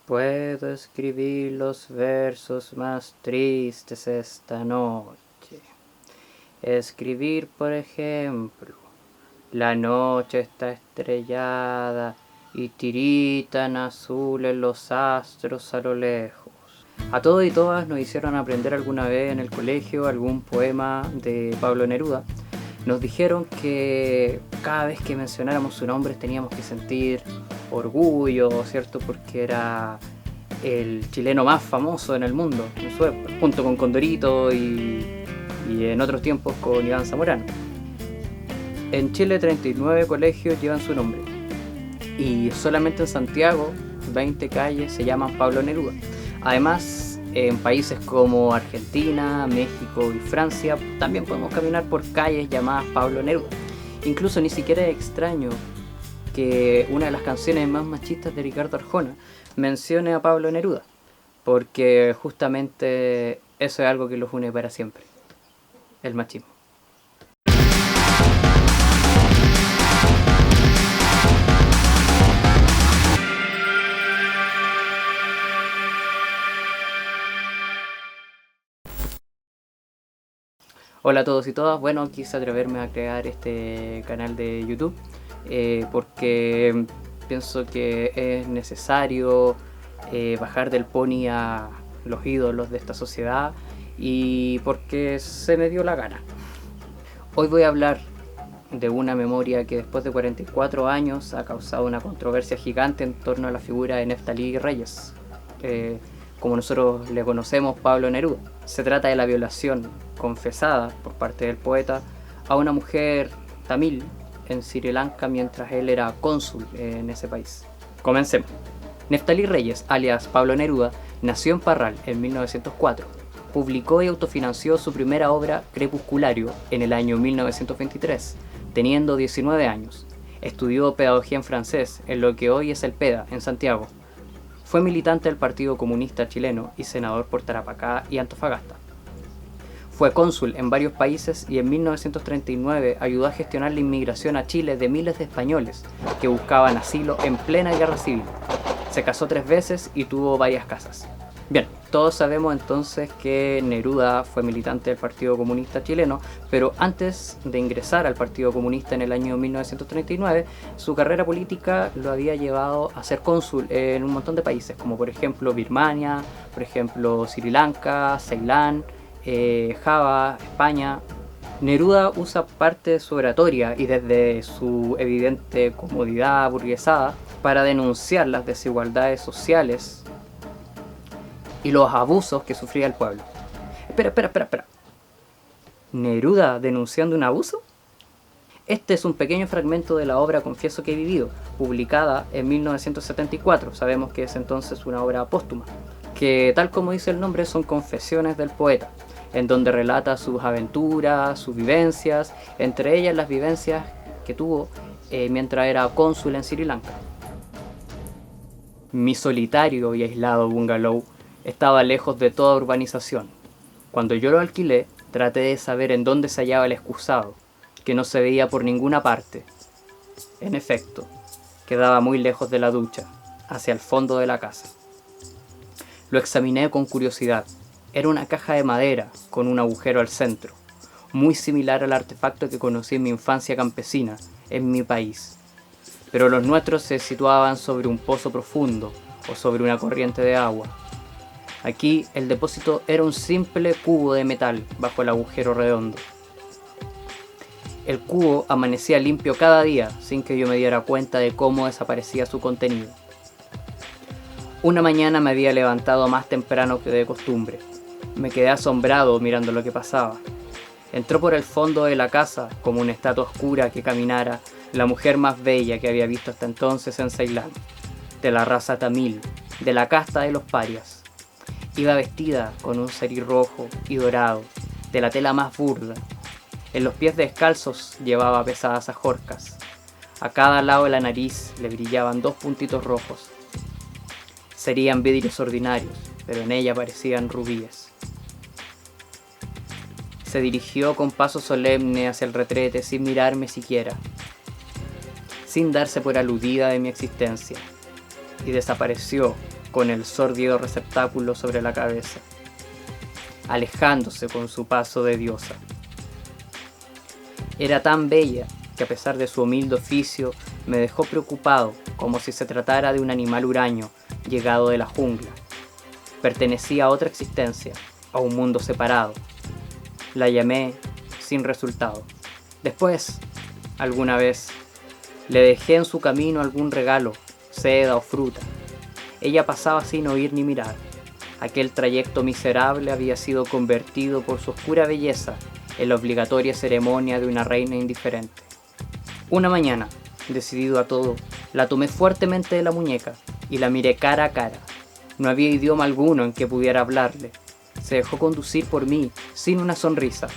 Puedo escribir los versos más tristes esta noche. Escribir, por ejemplo, la noche está estrellada y tiritan azules los astros a lo lejos. A todos y todas nos hicieron aprender alguna vez en el colegio algún poema de Pablo Neruda. Nos dijeron que cada vez que mencionáramos su nombre teníamos que sentir orgullo, ¿cierto? Porque era el chileno más famoso en el mundo, junto con Condorito y en otros tiempos con Iván Zamorano. En Chile 39 colegios llevan su nombre y solamente en Santiago 20 calles se llaman Pablo Neruda. Además, en países como Argentina, México y Francia también podemos caminar por calles llamadas Pablo Neruda. Incluso ni siquiera es extraño que una de las canciones más machistas de Ricardo Arjona mencione a Pablo Neruda, porque justamente eso es algo que los une para siempre, el machismo. Hola a todos y todas, bueno, quise atreverme a crear este canal de YouTube porque pienso que es necesario bajar del pony a los ídolos de esta sociedad y porque se me dio la gana. Hoy voy a hablar de una memoria que después de 44 años ha causado una controversia gigante en torno a la figura de Neftalí Reyes, como nosotros le conocemos, Pablo Neruda. Se trata de la violación confesada por parte del poeta a una mujer tamil en Sri Lanka mientras él era cónsul en ese país. Comencemos. Neftalí Reyes, alias Pablo Neruda, nació en Parral en 1904. Publicó y autofinanció su primera obra, Crepusculario, en el año 1923, teniendo 19 años. Estudió pedagogía en francés, en lo que hoy es el PEDA, en Santiago. Fue militante del Partido Comunista Chileno y senador por Tarapacá y Antofagasta. Fue cónsul en varios países y en 1939 ayudó a gestionar la inmigración a Chile de miles de españoles que buscaban asilo en plena guerra civil. Se casó 3 veces y tuvo varias casas. Bien, todos sabemos entonces que Neruda fue militante del Partido Comunista Chileno, pero antes de ingresar al Partido Comunista en el año 1939, su carrera política lo había llevado a ser cónsul en un montón de países, como por ejemplo Birmania, por ejemplo Sri Lanka, Ceilán, Java, España. Neruda usa parte de su oratoria y desde su evidente comodidad burguesada para denunciar las desigualdades sociales y los abusos que sufría el pueblo. Espera. ¿Neruda denunciando un abuso? Este es un pequeño fragmento de la obra Confieso que he vivido, publicada en 1974. Sabemos que es entonces una obra póstuma, que tal como dice el nombre son confesiones del poeta, en donde relata sus aventuras, sus vivencias, entre ellas las vivencias que tuvo mientras era cónsul en Sri Lanka. Mi solitario y aislado bungalow estaba lejos de toda urbanización. Cuando yo lo alquilé, traté de saber en dónde se hallaba el excusado, que no se veía por ninguna parte. En efecto, quedaba muy lejos de la ducha, hacia el fondo de la casa. Lo examiné con curiosidad. Era una caja de madera con un agujero al centro, muy similar al artefacto que conocí en mi infancia campesina, en mi país. Pero los nuestros se situaban sobre un pozo profundo o sobre una corriente de agua. Aquí el depósito era un simple cubo de metal bajo el agujero redondo. El cubo amanecía limpio cada día sin que yo me diera cuenta de cómo desaparecía su contenido. Una mañana me había levantado más temprano que de costumbre. Me quedé asombrado mirando lo que pasaba. Entró por el fondo de la casa, como una estatua oscura que caminara, la mujer más bella que había visto hasta entonces en Ceilán, de la raza tamil, de la casta de los parias. Iba vestida con un sarí rojo y dorado, de la tela más burda. En los pies descalzos llevaba pesadas ajorcas. A cada lado de la nariz le brillaban 2 puntitos rojos. Serían vidrios ordinarios, pero en ella parecían rubíes. Se dirigió con paso solemne hacia el retrete sin mirarme siquiera, sin darse por aludida de mi existencia, y desapareció con el sórdido receptáculo sobre la cabeza, alejándose con su paso de diosa. Era tan bella que a pesar de su humilde oficio me dejó preocupado, como si se tratara de un animal huraño llegado de la jungla. Pertenecía a otra existencia, a un mundo separado. La llamé sin resultado. Después, alguna vez, le dejé en su camino algún regalo, seda o fruta. Ella pasaba sin oír ni mirar. Aquel trayecto miserable había sido convertido por su oscura belleza en la obligatoria ceremonia de una reina indiferente. Una mañana, decidido a todo, la tomé fuertemente de la muñeca y la miré cara a cara. No había idioma alguno en que pudiera hablarle. Se dejó conducir por mí sin una sonrisa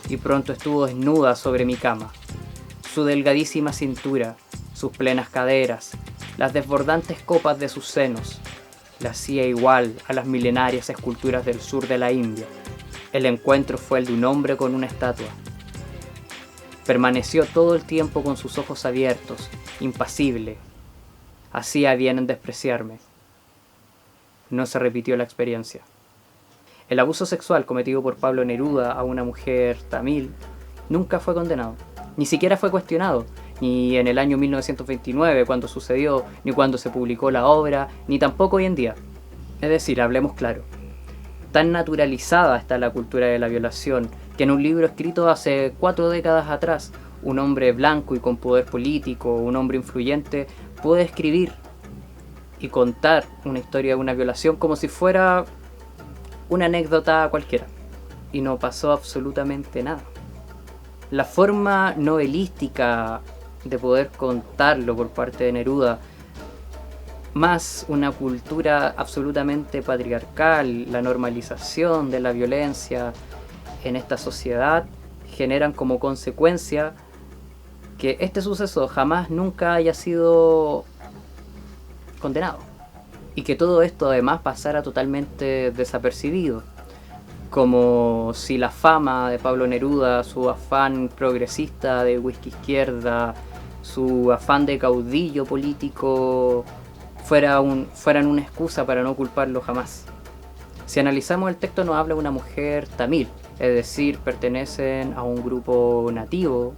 y pronto estuvo desnuda sobre mi cama. Su delgadísima cintura, sus plenas caderas, las desbordantes copas de sus senos, la hacía igual a las milenarias esculturas del sur de la India. El encuentro fue el de un hombre con una estatua. Permaneció todo el tiempo con sus ojos abiertos, impasible. Hacía bien en despreciarme. No se repitió la experiencia. El abuso sexual cometido por Pablo Neruda a una mujer tamil nunca fue condenado, ni siquiera fue cuestionado, ni en el año 1929 cuando sucedió, ni cuando se publicó la obra, ni tampoco hoy en día. Es decir, hablemos claro. Tan naturalizada está la cultura de la violación que en un libro escrito hace 4 décadas atrás, un hombre blanco y con poder político, un hombre influyente, puede escribir y contar una historia de una violación como si fuera una anécdota cualquiera. Y no pasó absolutamente nada. La forma novelística de poder contarlo por parte de Neruda, más una cultura absolutamente patriarcal, la normalización de la violencia en esta sociedad, generan como consecuencia que este suceso jamás nunca haya sido condenado y que todo esto además pasara totalmente desapercibido, como si la fama de Pablo Neruda, su afán progresista de whisky izquierda, su afán de caudillo político fueran una excusa para no culparlo jamás. Si analizamos el texto, nos habla de una mujer tamil, es decir, pertenecen a un grupo nativo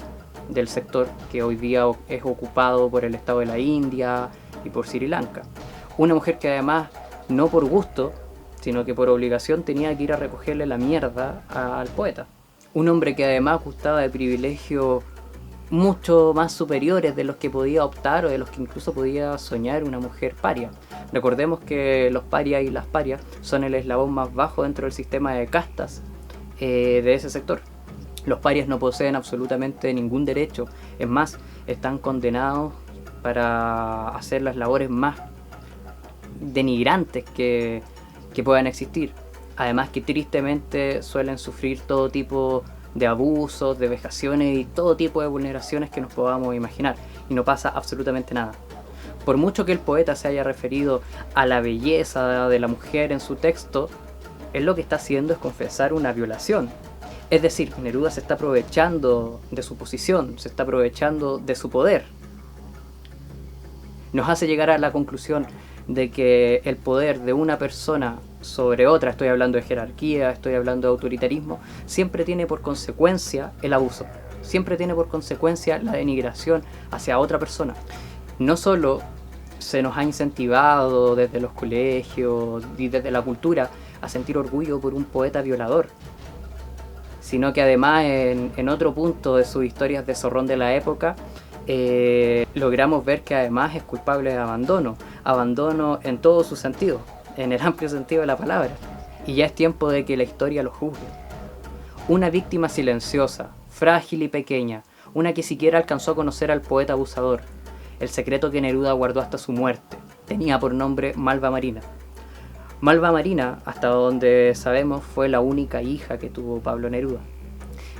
del sector que hoy día es ocupado por el estado de la India y por Sri Lanka. Una mujer que además, no por gusto, sino que por obligación tenía que ir a recogerle la mierda al poeta. Un hombre que además gustaba de privilegios mucho más superiores de los que podía optar o de los que incluso podía soñar una mujer paria. Recordemos que los parias y las parias son el eslabón más bajo dentro del sistema de castas de ese sector. Los parias no poseen absolutamente ningún derecho, es más, están condenados para hacer las labores más denigrantes que puedan existir. Además que tristemente suelen sufrir todo tipo de abusos, de vejaciones y todo tipo de vulneraciones que nos podamos imaginar, y no pasa absolutamente nada. Por mucho que el poeta se haya referido a la belleza de la mujer en su texto, él lo que está haciendo es confesar una violación. Es decir, Neruda se está aprovechando de su posición, se está aprovechando de su poder. Nos hace llegar a la conclusión de que el poder de una persona sobre otra, estoy hablando de jerarquía, estoy hablando de autoritarismo, siempre tiene por consecuencia el abuso, siempre tiene por consecuencia la denigración hacia otra persona. No solo se nos ha incentivado desde los colegios y desde la cultura a sentir orgullo por un poeta violador, sino que además en otro punto de sus historias de zorrón de la época, logramos ver que además es culpable de abandono en todo su sentido, en el amplio sentido de la palabra, y ya es tiempo de que la historia lo juzgue. Una víctima silenciosa, frágil y pequeña, una que siquiera alcanzó a conocer al poeta abusador, el secreto que Neruda guardó hasta su muerte, tenía por nombre Malva Marina. Malva Marina, hasta donde sabemos, fue la única hija que tuvo Pablo Neruda.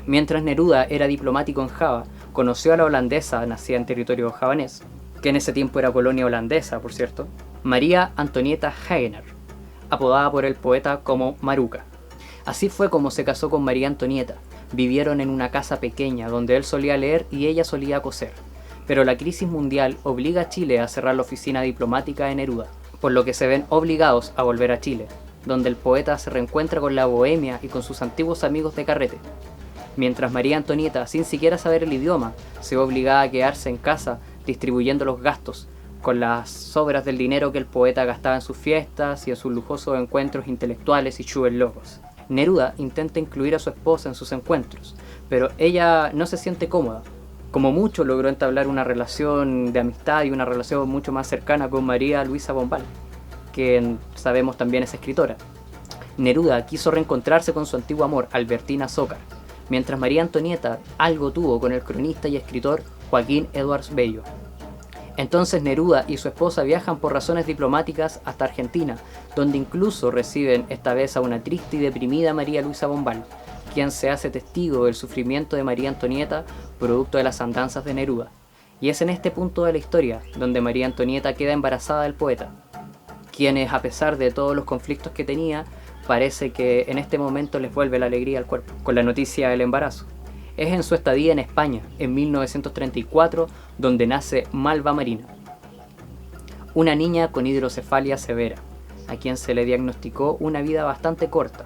Mientras Neruda era diplomático en Java, conoció a la holandesa nacida en territorio javanés, que en ese tiempo era colonia holandesa, por cierto, María Antonieta Hagener, apodada por el poeta como Maruca. Así fue como se casó con María Antonieta. Vivieron en una casa pequeña donde él solía leer y ella solía coser. Pero la crisis mundial obliga a Chile a cerrar la oficina diplomática de Neruda. por lo que se ven obligados a volver a Chile, donde el poeta se reencuentra con la bohemia y con sus antiguos amigos de carrete. Mientras María Antonieta, sin siquiera saber el idioma, se ve obligada a quedarse en casa distribuyendo los gastos, con las sobras del dinero que el poeta gastaba en sus fiestas y en sus lujosos encuentros intelectuales y locos. Neruda intenta incluir a su esposa en sus encuentros, pero ella no se siente cómoda. Como mucho logró entablar una relación de amistad y una relación mucho más cercana con María Luisa Bombal, que sabemos también es escritora. Neruda quiso reencontrarse con su antiguo amor, Albertina Zócar, mientras María Antonieta algo tuvo con el cronista y escritor Joaquín Edwards Bello. Entonces Neruda y su esposa viajan por razones diplomáticas hasta Argentina, donde incluso reciben esta vez a una triste y deprimida María Luisa Bombal, quien se hace testigo del sufrimiento de María Antonieta producto de las andanzas de Neruda. Y es en este punto de la historia donde María Antonieta queda embarazada del poeta, quienes, a pesar de todos los conflictos que tenía, parece que en este momento les vuelve la alegría al cuerpo, con la noticia del embarazo. Es en su estadía en España, en 1934, donde nace Malva Marina, una niña con hidrocefalia severa, a quien se le diagnosticó una vida bastante corta.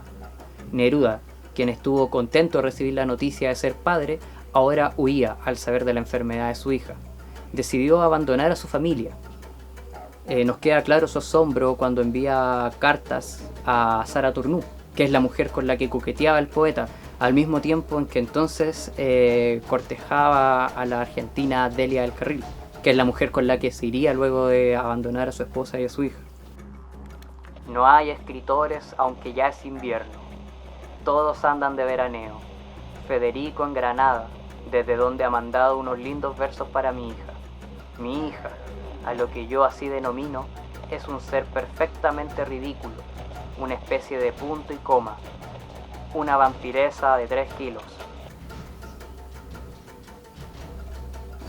Neruda, quien estuvo contento de recibir la noticia de ser padre, ahora huía al saber de la enfermedad de su hija. Decidió abandonar a su familia. Nos queda claro su asombro cuando envía cartas a Sara Tourneur, que es la mujer con la que coqueteaba el poeta, al mismo tiempo en que entonces cortejaba a la argentina Delia del Carril, que es la mujer con la que se iría luego de abandonar a su esposa y a su hija. No hay escritores aunque ya es invierno, todos andan de veraneo. Federico en Granada, desde donde ha mandado unos lindos versos para mi hija. Mi hija, a lo que yo así denomino, es un ser perfectamente ridículo, una especie de punto y coma, una vampiresa de 3 kilos.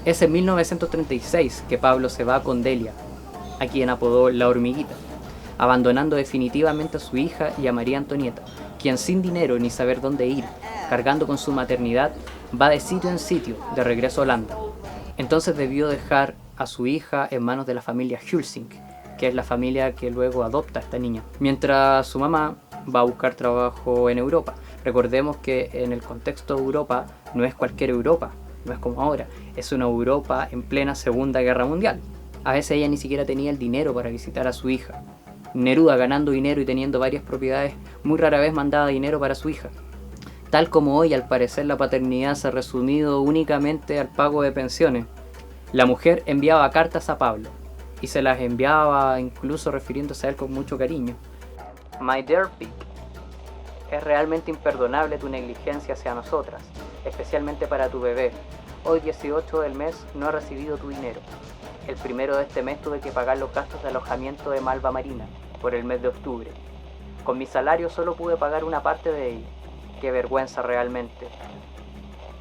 Es en 1936 que Pablo se va con Delia, a quien apodó La Hormiguita, abandonando definitivamente a su hija y a María Antonieta, quien sin dinero ni saber dónde ir, cargando con su maternidad, va de sitio en sitio, de regreso a Holanda. Entonces debió dejar a su hija en manos de la familia Hulsing, que es la familia que luego adopta a esta niña, mientras su mamá va a buscar trabajo en Europa. Recordemos que en el contexto de Europa no es cualquier Europa, no es como ahora, es una Europa en plena Segunda Guerra Mundial. A veces ella ni siquiera tenía el dinero para visitar a su hija. Neruda, ganando dinero y teniendo varias propiedades, muy rara vez mandaba dinero para su hija. Tal como hoy, al parecer, la paternidad se ha resumido únicamente al pago de pensiones. La mujer enviaba cartas a Pablo, y se las enviaba incluso refiriéndose a él con mucho cariño. My dear Pig, es realmente imperdonable tu negligencia hacia nosotras, especialmente para tu bebé. Hoy 18 del mes no he recibido tu dinero. El primero de este mes tuve que pagar los gastos de alojamiento de Malva Marina por el mes de octubre. Con mi salario solo pude pagar una parte de ello. Qué vergüenza realmente.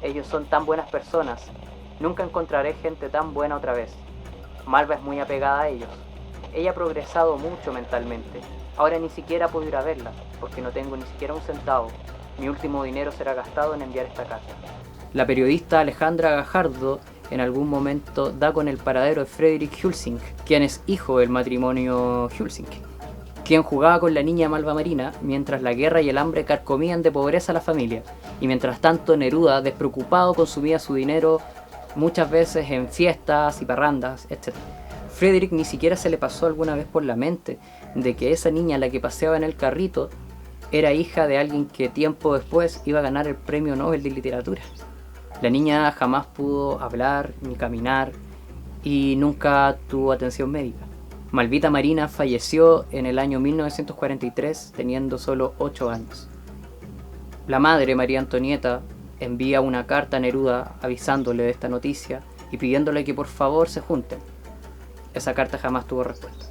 Ellos son tan buenas personas. Nunca encontraré gente tan buena otra vez. Malva es muy apegada a ellos. Ella ha progresado mucho mentalmente. Ahora ni siquiera puedo ir a verla, porque no tengo ni siquiera un centavo. Mi último dinero será gastado en enviar esta carta. La periodista Alejandra Gajardo en algún momento da con el paradero de Frederick Hulsing, quien es hijo del matrimonio Hulsing, quien jugaba con la niña Malva Marina mientras la guerra y el hambre carcomían de pobreza a la familia, y mientras tanto Neruda, despreocupado, consumía su dinero muchas veces en fiestas y parrandas, etc. Frederick ni siquiera se le pasó alguna vez por la mente de que esa niña, la que paseaba en el carrito, era hija de alguien que tiempo después iba a ganar el Premio Nobel de Literatura. La niña jamás pudo hablar ni caminar y nunca tuvo atención médica. Malvita Marina falleció en el año 1943 teniendo solo 8 años. La madre, María Antonieta, envía una carta a Neruda avisándole de esta noticia y pidiéndole que por favor se junten. Esa carta jamás tuvo respuesta.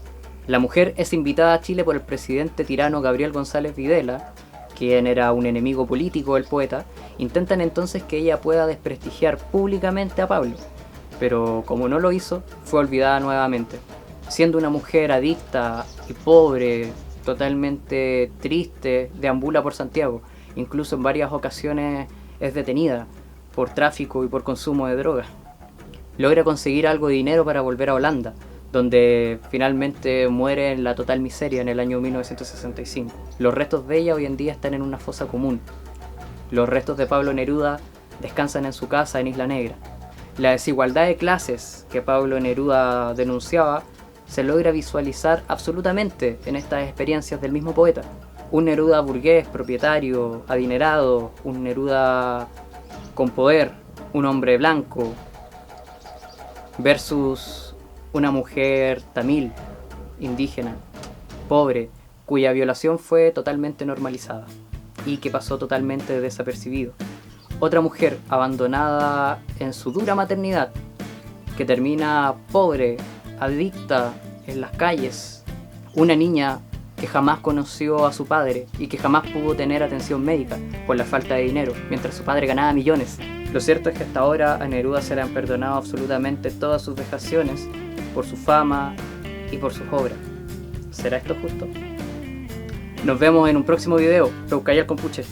La mujer es invitada a Chile por el presidente tirano Gabriel González Videla, quien era un enemigo político del poeta. Intentan entonces que ella pueda desprestigiar públicamente a Pablo, pero como no lo hizo, fue olvidada nuevamente. Siendo una mujer adicta y pobre, totalmente triste, deambula por Santiago. Incluso en varias ocasiones es detenida por tráfico y por consumo de drogas. Logra conseguir algo de dinero para volver a Holanda, donde finalmente muere en la total miseria en el año 1965. Los restos de ella hoy en día están en una fosa común. Los restos de Pablo Neruda descansan en su casa en Isla Negra. La desigualdad de clases que Pablo Neruda denunciaba se logra visualizar absolutamente en estas experiencias del mismo poeta. Un Neruda burgués, propietario, adinerado, un Neruda con poder, un hombre blanco, versus una mujer tamil, indígena, pobre, cuya violación fue totalmente normalizada y que pasó totalmente desapercibido. Otra mujer abandonada en su dura maternidad, que termina pobre, adicta en las calles. Una niña que jamás conoció a su padre y que jamás pudo tener atención médica por la falta de dinero, mientras su padre ganaba millones. Lo cierto es que hasta ahora a Neruda se le han perdonado absolutamente todas sus vejaciones por su fama y por sus obras. ¿Será esto justo? Nos vemos en un próximo video. Peucayal Compuche.